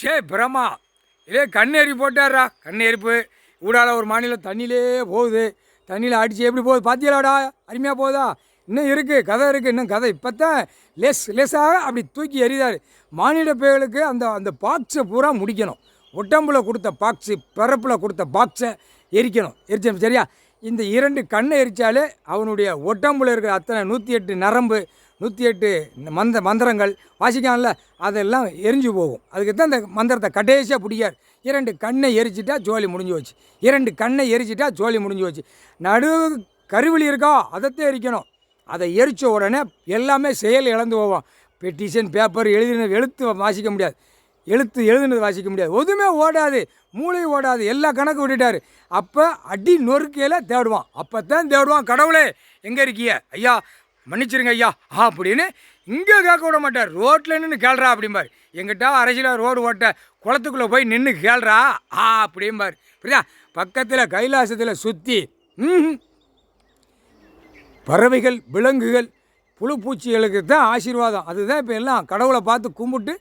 சே பிரமா இதே கண்ணெறி போட்டாரா கண்ணெரிப்பு ஊடால ஒரு மாநிலம் தண்ணியிலே போகுது. தண்ணியில் அடித்து எப்படி போகுது பார்த்தியலாடா? அருமையாக போகுதா? இன்னும் இருக்குது, கதை இருக்குது, இன்னும் கதை. இப்போ தான் லெஸ்ஸாக அப்படி தூக்கி எறிதார். மானிட பேய்களுக்கு அந்த அந்த பாக்ஸை பூரா முடிக்கணும். உடம்பில் கொடுத்த பாக்ஸு, பிறப்பில் கொடுத்த பாக்ஸை எரிக்கணும். எரிச்ச சரியா? இந்த 2 கண்ணை எரித்தாலே அவனுடைய உடம்புல இருக்கிற அத்தனை 108 நரம்பு, 108 மந்திரங்கள் வாசிக்கான்ல, அதெல்லாம் எரிஞ்சு போகும். அதுக்கு தான் இந்த மந்திரத்தை கடைசியாக பிடிக்கார். 2 கண்ணை எரிச்சிட்டா ஜோலி முடிஞ்சு வச்சு. 2 கண்ணை எரிச்சிட்டா ஜோலி முடிஞ்சு வச்சு. நடு கருவிழி இருக்கா, அதைத்தான் எரிக்கணும். அதை எரித்த உடனே எல்லாமே செயல் இழந்து போவோம். பெட்டிஷன் பேப்பர் எழுத்து வாசிக்க முடியாது, எழுதுனது வாசிக்க முடியாது, எதுவுமே ஓடாது, மூளை ஓடாது, எல்லா கணக்கு விட்டுட்டார். அப்போ அடி நொறுக்கையில் தேடுவான். அப்போ தான் தேடுவான், கடவுளே எங்கே இருக்கிய ஐயா, மன்னிச்சிருங்க ஐயா அப்படின்னு. இங்கே கேட்க விட மாட்டார். ரோட்டில் நின்று கேள்றா அப்படிம்பார். எங்கிட்ட அரசியலாக ரோடு ஓட்ட குளத்துக்குள்ளே போய் நின்று கேள்றா அப்படிம்பார். புரியுதா? பக்கத்தில் கைலாசத்தில் சுற்றி பறவைகள், விலங்குகள், புழு பூச்சிகளுக்கு தான் ஆசீர்வாதம். அதுதான் இப்போ எல்லாம் கடவுளை பார்த்து கும்பிட்டு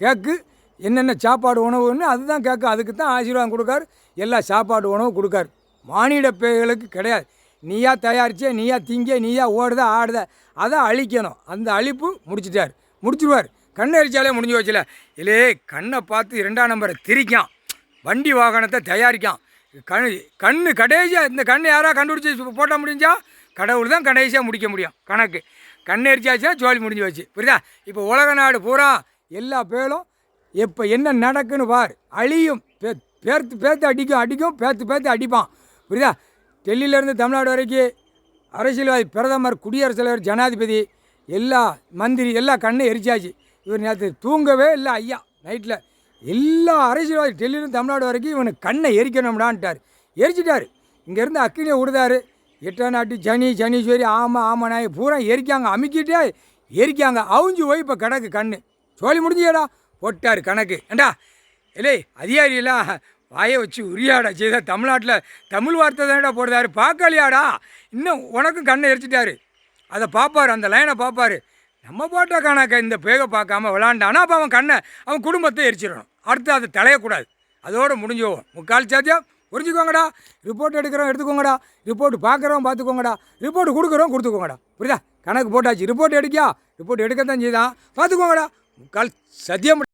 கேட்கு என்னென்ன சாப்பாடு உணவுன்னு அதுதான் கேட்க. அதுக்கு தான் ஆசீர்வாதம் கொடுக்காரு, எல்லா சாப்பாடு உணவு கொடுக்காரு. மானிட பேய்களுக்கு கிடையாது. நீயா தயாரிச்சே, நீயா திங்க, நீயா ஓடுத ஆடுத, அதை அழிக்கணும். அந்த அழிப்பு முடிச்சிடுவார். கண்ணை எரிச்சாலே முடிஞ்சு வச்சுல. இல்லே கண்ணை பார்த்து 2ஆம் நம்பரை திரிக்கான், வண்டி வாகனத்தை தயாரிக்கான். கண்ணு கடைசியாக இந்த கண்ணை யாராக கண்டுபிடிச்சி போட்டால் முடிஞ்சா கடவுள் தான் கடைசியாக முடிக்க முடியும் கணக்கு. கண்ணை எரிச்சாச்சுன்னா ஜோலி முடிஞ்சு வச்சு. புரியுதா? இப்போ உலக நாடு பூரா எல்லா பேரும் எப்போ என்ன நடக்குன்னு பார். அழியும், பேர்த்து அடிக்கும், பேர்த்து அடிப்பான். புரியுதா? டெல்லியிலேருந்து தமிழ்நாடு வரைக்கும் அரசியல்வாதி, பிரதமர், குடியரசுத் தலைவர், ஜனாதிபதி, எல்லா மந்திரி எல்லாம் கண்ணை எரிச்சாச்சு. இவர் நேற்று தூங்கவே இல்லை ஐயா. நைட்டில் எல்லா அரசியல்வாதி டெல்லியிலேருந்து தமிழ்நாடு வரைக்கும் இவனுக்கு கண்ணை எரிக்கணும்டான்ட்டார். எரிச்சிட்டார். இங்கேருந்து அக்கினியை விடுதாரு. 8ஆம் நாட்டு சனீஸ்வரி, ஆமனாய் பூரா எரிக்காங்க, அமுக்கிட்டே எரிக்காங்க. அவுஞ்சு போய் இப்போ கிடக்கு கண்ணு. சோழி முடிஞ்சியடா போட்டார் கணக்கு. ஏண்டா இல்லை அதிகாரியெல்லாம் வாயை வச்சு உரியாடா செய்தா? தமிழ்நாட்டில் தமிழ் வார்த்தை தானடா போடுறாரு, பார்க்கலையாடா? இன்னும் உனக்கும் கண்ணை எரிச்சிட்டாரு. அதை பார்ப்பார், அந்த லைனை பார்ப்பார். நம்ம போட்ட கணக்கை இந்த பேகை பார்க்காம விளாண்டானா அப்போ அவன் குடும்பத்தை எரிச்சிடணும். அடுத்து அதை தலையக்கூடாது, அதோடு முடிஞ்சு போவோம். முக்கால் சாத்தியம் புரிஞ்சுக்கோங்கடா. ரிப்போர்ட் எடுத்துக்கோங்கடா. ரிப்போர்ட் பார்க்குறோம் பார்த்துக்கோங்கடா. ரிப்போர்ட் கொடுக்குறோம். புரியுதா? கணக்கு போட்டாச்சு. ரிப்போர்ட் எடுக்கத்தான் செய்தான், பார்த்துக்கோங்கடா. முக்கால் சத்தியம்.